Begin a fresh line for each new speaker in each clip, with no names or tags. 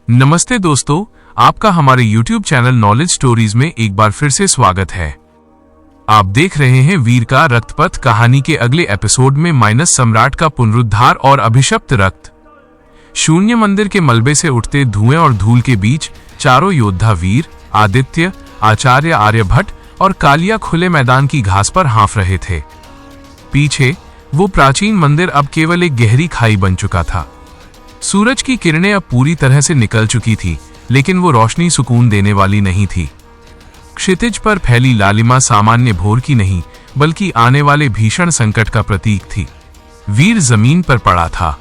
नमस्ते दोस्तों, आपका हमारे YouTube चैनल नॉलेज स्टोरीज में एक बार फिर से स्वागत है। आप देख रहे हैं वीर का रक्तपथ कहानी के अगले एपिसोड में माइनस सम्राट का पुनरुद्धार और अभिशप्त रक्त। शून्य मंदिर के मलबे से उठते धुएं और धूल के बीच चारों योद्धा वीर, आदित्य, आचार्य आर्यभट्ट और कालिया खुले मैदान की घास पर हाँफ रहे थे। पीछे वो प्राचीन मंदिर अब केवल एक गहरी खाई बन चुका था। सूरज की किरणें अब पूरी तरह से निकल चुकी थी, लेकिन वो रोशनी सुकून देने वाली नहीं थी। क्षितिज पर फैली लालिमा सामान्य भोर की नहीं, बल्कि आने वाले भीषण संकट का प्रतीक थी। वीर जमीन पर पड़ा था।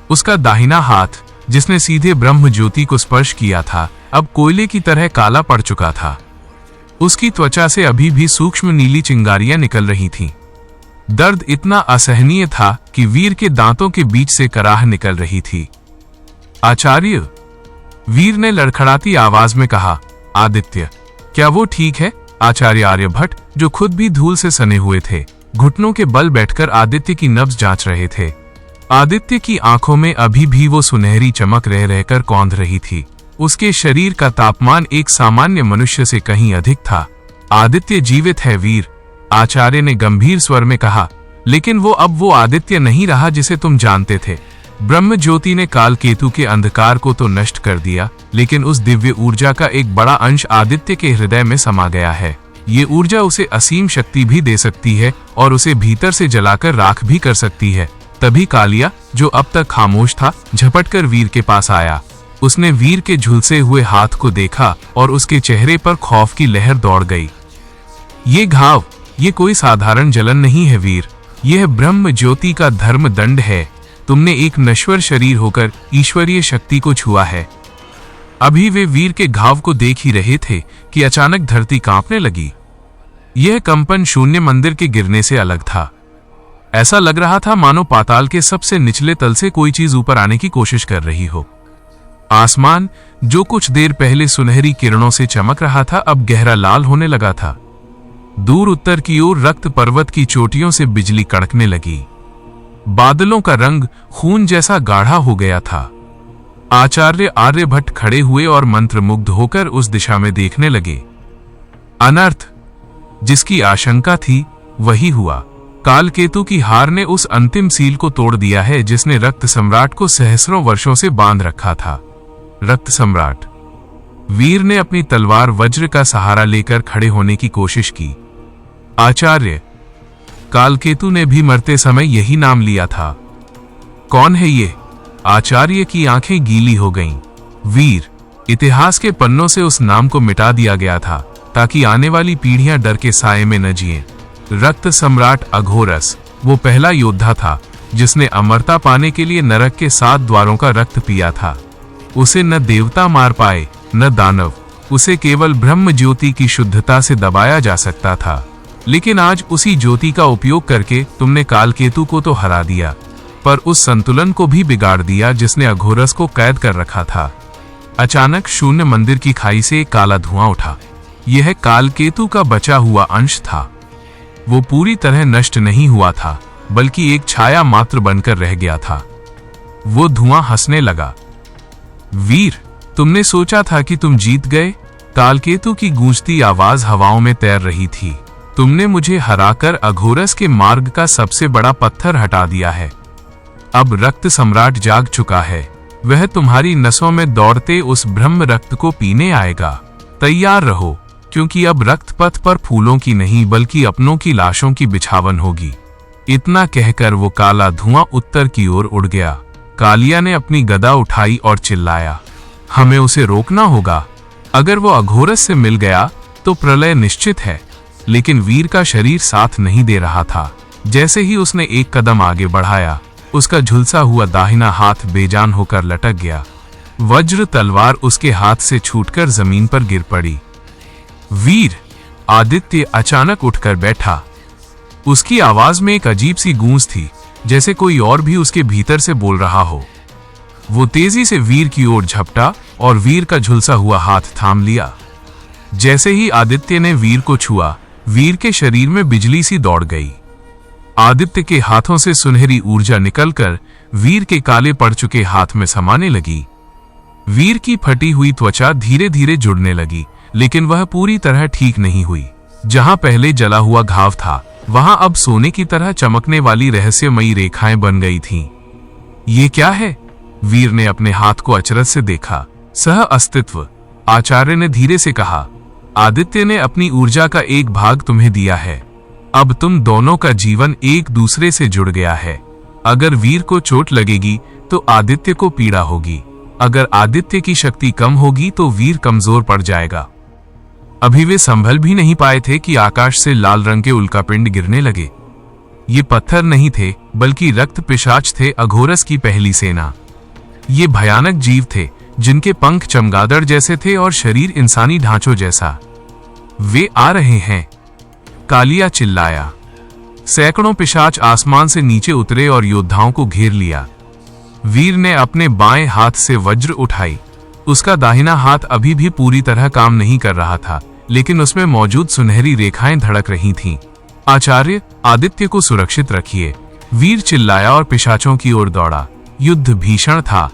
उसका दाहिना हाथ, जिसने सीधे ब्रह्म ज्योति को स्पर्श किया था, अब कोयले की तरह काला पड़ चुका था। उसकी त्वचा से अभी भी सूक्ष्म नीली चिंगारियां निकल रही थीं। दर्द इतना असहनीय था कि वीर के दांतों के बीच से कराह निकल रही थी। आचार्य, वीर ने लड़खड़ाती आवाज में कहा। आदित्य, क्या वो ठीक है? आचार्य आर्यभट्ट, जो खुद भी धूल से सने हुए थे, घुटनों के बल बैठकर आदित्य की नब्ज जांच रहे थे। आदित्य की आंखों में अभी भी वो सुनहरी चमक रह रहकर कौंध रही थी। उसके शरीर का तापमान एक सामान्य मनुष्य से कहीं अधिक था। आदित्य जीवित है वीर, आचार्य ने गंभीर स्वर में कहा, लेकिन वो आदित्य नहीं रहा जिसे तुम जानते थे। ब्रह्म ज्योति ने काल केतु के अंधकार को तो नष्ट कर दिया, लेकिन उस दिव्य ऊर्जा का एक बड़ा अंश आदित्य के हृदय में समा गया है। ये ऊर्जा उसे असीम शक्ति भी दे सकती है और उसे भीतर से जलाकर राख भी कर सकती है। तभी कालिया, जो अब तक खामोश था, झपटकर वीर के पास आया। उसने वीर के झुलसे हुए हाथ को देखा और उसके चेहरे पर खौफ की लहर दौड़ गई। ये घाव, ये कोई साधारण जलन नहीं है वीर, यह ब्रह्म ज्योति का धर्म दंड है। तुमने एक नश्वर शरीर होकर ईश्वरीय शक्ति को छुआ है। अभी वे वीर के घाव को देख ही रहे थे कि अचानक धरती कांपने लगी। यह कंपन शून्य मंदिर के गिरने से अलग था। ऐसा लग रहा था मानो पाताल के सबसे निचले तल से कोई चीज ऊपर आने की कोशिश कर रही हो। आसमान, जो कुछ देर पहले सुनहरी किरणों से चमक रहा था, अब गहरा लाल होने लगा था। दूर उत्तर की ओर रक्त पर्वत की चोटियों से बिजली कड़कने लगी। बादलों का रंग खून जैसा गाढ़ा हो गया था। आचार्य आर्यभट्ट खड़े हुए और मंत्रमुग्ध होकर उस दिशा में देखने लगे। अनर्थ, जिसकी आशंका थी, वही हुआ। काल केतु की हार ने उस अंतिम सील को तोड़ दिया है जिसने रक्त सम्राट को सहस्रों वर्षों से बांध रखा था। रक्त सम्राट। वीर ने अपनी तलवार वज्र का सहारा लेकर खड़े होने की कोशिश की। आचार्य, कालकेतु ने भी मरते समय यही नाम लिया था। कौन है ये? आचार्य की आंखें गीली हो गईं। वीर, इतिहास के पन्नों से उस नाम को मिटा दिया गया था ताकि आने वाली पीढ़ियां डर के साये में न जिएं। रक्त सम्राट अघोरस, वो पहला योद्धा था जिसने अमरता पाने के लिए नरक के 7 द्वारों का रक्त पिया था। उसे न देवता मार पाए, न दानव। उसे केवल ब्रह्म ज्योति की शुद्धता से दबाया जा सकता था। लेकिन आज उसी ज्योति का उपयोग करके तुमने कालकेतु को तो हरा दिया, पर उस संतुलन को भी बिगाड़ दिया जिसने अघोरस को कैद कर रखा था। अचानक शून्य मंदिर की खाई से एक काला धुआं उठा। यह कालकेतु का बचा हुआ अंश था। वो पूरी तरह नष्ट नहीं हुआ था, बल्कि एक छाया मात्र बनकर रह गया था। वो धुआं हंसने लगा। वीर, तुमने सोचा था कि तुम जीत गए? कालकेतु की गूंजती आवाज हवाओं में तैर रही थी। तुमने मुझे हराकर अघोरस के मार्ग का सबसे बड़ा पत्थर हटा दिया है। अब रक्त सम्राट जाग चुका है। वह तुम्हारी नसों में दौड़ते उस ब्रह्म रक्त को पीने आएगा। तैयार रहो, क्योंकि अब रक्त पथ पर फूलों की नहीं बल्कि अपनों की लाशों की बिछावन होगी। इतना कहकर वो काला धुआं उत्तर की ओर उड़ गया। कालिया ने अपनी गदा उठाई और चिल्लाया, हमें उसे रोकना होगा। अगर वो अघोरस से मिल गया तो प्रलय निश्चित है। लेकिन वीर का शरीर साथ नहीं दे रहा था। जैसे ही उसने एक कदम आगे बढ़ाया, उसका झुलसा हुआ दाहिना हाथ बेजान होकर लटक गया। वज्र तलवार उसके हाथ से छूटकर जमीन पर गिर पड़ी। वीर, आदित्य अचानक उठकर बैठा। उसकी आवाज में एक अजीब सी गूंज थी, जैसे कोई और भी उसके भीतर से बोल रहा हो। वो तेजी से वीर की ओर झपटा और वीर का झुलसा हुआ हाथ थाम लिया। जैसे ही आदित्य ने वीर को छुआ, वीर के शरीर में बिजली सी दौड़ गई। आदित्य के हाथों से सुनहरी ऊर्जा निकलकर वीर के काले पड़ चुके हाथ में समाने लगी। वीर की फटी हुई त्वचा धीरे धीरे जुड़ने लगी, लेकिन वह पूरी तरह ठीक नहीं हुई। जहां पहले जला हुआ घाव था, वहां अब सोने की तरह चमकने वाली रहस्यमयी रेखाएं बन गई थीं। ये क्या है? वीर ने अपने हाथ को अचरज से देखा। सह अस्तित्व, आचार्य ने धीरे से कहा। आदित्य ने अपनी ऊर्जा का एक भाग तुम्हें दिया है। अब तुम दोनों का जीवन एक दूसरे से जुड़ गया है। अगर वीर को चोट लगेगी तो आदित्य को पीड़ा होगी। अगर आदित्य की शक्ति कम होगी तो वीर कमजोर पड़ जाएगा। अभी वे संभल भी नहीं पाए थे कि आकाश से लाल रंग के उल्कापिंड गिरने लगे। ये पत्थर नहीं थे, बल्कि रक्त पिशाच थे, अघोरस की पहली सेना। ये भयानक जीव थे, जिनके पंख चमगादड़ जैसे थे और शरीर इंसानी ढांचों जैसा। वे आ रहे हैं, कालिया चिल्लाया। सैकड़ों पिशाच आसमान से नीचे उतरे और योद्धाओं को घेर लिया। वीर ने अपने बाएं हाथ से वज्र उठाई। उसका दाहिना हाथ अभी भी पूरी तरह काम नहीं कर रहा था, लेकिन उसमें मौजूद सुनहरी रेखाएं धड़क रही थीं। आचार्य, आदित्य को सुरक्षित रखिए, वीर चिल्लाया और पिशाचों की ओर दौड़ा। युद्ध भीषण था।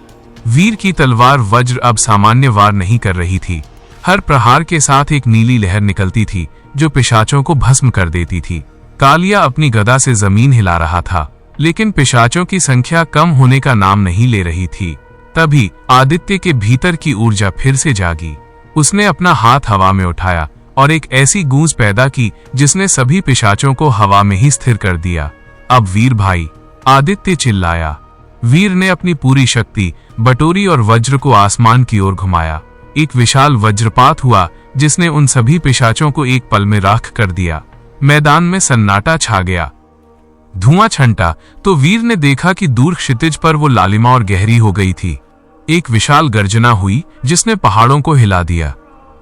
वीर की तलवार वज्र अब सामान्य वार नहीं कर रही थी। हर प्रहार के साथ एक नीली लहर निकलती थी, जो पिशाचों को भस्म कर देती थी। कालिया अपनी गदा से जमीन हिला रहा था, लेकिन पिशाचों की संख्या कम होने का नाम नहीं ले रही थी। तभी आदित्य के भीतर की ऊर्जा फिर से जागी। उसने अपना हाथ हवा में उठाया और एक ऐसी गूंज पैदा की जिसने सभी पिशाचों को हवा में ही स्थिर कर दिया। अब वीर भाई, आदित्य चिल्लाया। वीर ने अपनी पूरी शक्ति बटोरी और वज्र को आसमान की ओर घुमाया। एक विशाल वज्रपात हुआ, जिसने उन सभी पिशाचों को एक पल में राख कर दिया। मैदान में सन्नाटा छा गया। धुआं छंटा तो वीर ने देखा कि दूर क्षितिज पर वो लालिमा और गहरी हो गई थी। एक विशाल गर्जना हुई, जिसने पहाड़ों को हिला दिया।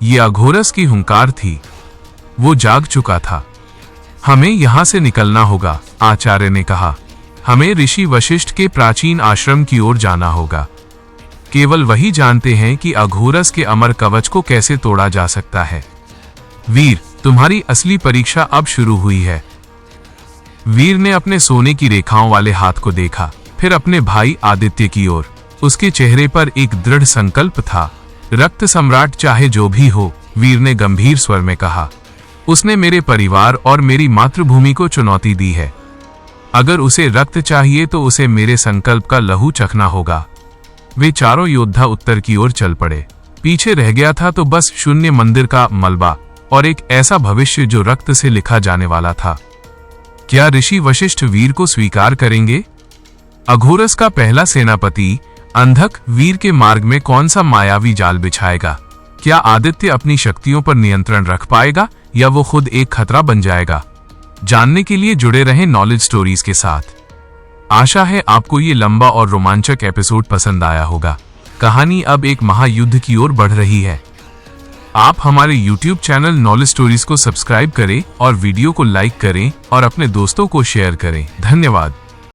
ये अघोरस की हुंकार थी। वो जाग चुका था। हमें यहां से निकलना होगा, आचार्य ने कहा। हमें ऋषि वशिष्ठ के प्राचीन आश्रम की ओर जाना होगा। केवल वही जानते हैं कि अघोरस के अमर कवच को कैसे तोड़ा जा सकता है। वीर, तुम्हारी असली परीक्षा अब शुरू हुई है। वीर ने अपने सोने की रेखाओं वाले हाथ को देखा, फिर अपने भाई आदित्य की ओर। उसके चेहरे पर एक दृढ़ संकल्प था। रक्त सम्राट चाहे जो भी हो, वीर ने गंभीर स्वर में कहा। उसने मेरे परिवार और मेरी मातृभूमि को चुनौती दी है। अगर उसे रक्त चाहिए तो उसे मेरे संकल्प का लहू चखना होगा। वे चारों योद्धा उत्तर की ओर चल पड़े। पीछे रह गया था तो बस शून्य मंदिर का मलबा और एक ऐसा भविष्य जो रक्त से लिखा जाने वाला था। क्या ऋषि वशिष्ठ वीर को स्वीकार करेंगे? अघोरस का पहला सेनापति अंधक वीर के मार्ग में कौन सा मायावी जाल बिछाएगा? क्या आदित्य अपनी शक्तियों पर नियंत्रण रख पाएगा या वो खुद एक खतरा बन जाएगा? जानने के लिए जुड़े रहें नॉलेज स्टोरीज के साथ। आशा है आपको ये लंबा और रोमांचक एपिसोड पसंद आया होगा। कहानी अब एक महायुद्ध की ओर बढ़ रही है। आप हमारे YouTube चैनल नॉलेज स्टोरीज को सब्सक्राइब करें और वीडियो को लाइक करें और अपने दोस्तों को शेयर करें। धन्यवाद।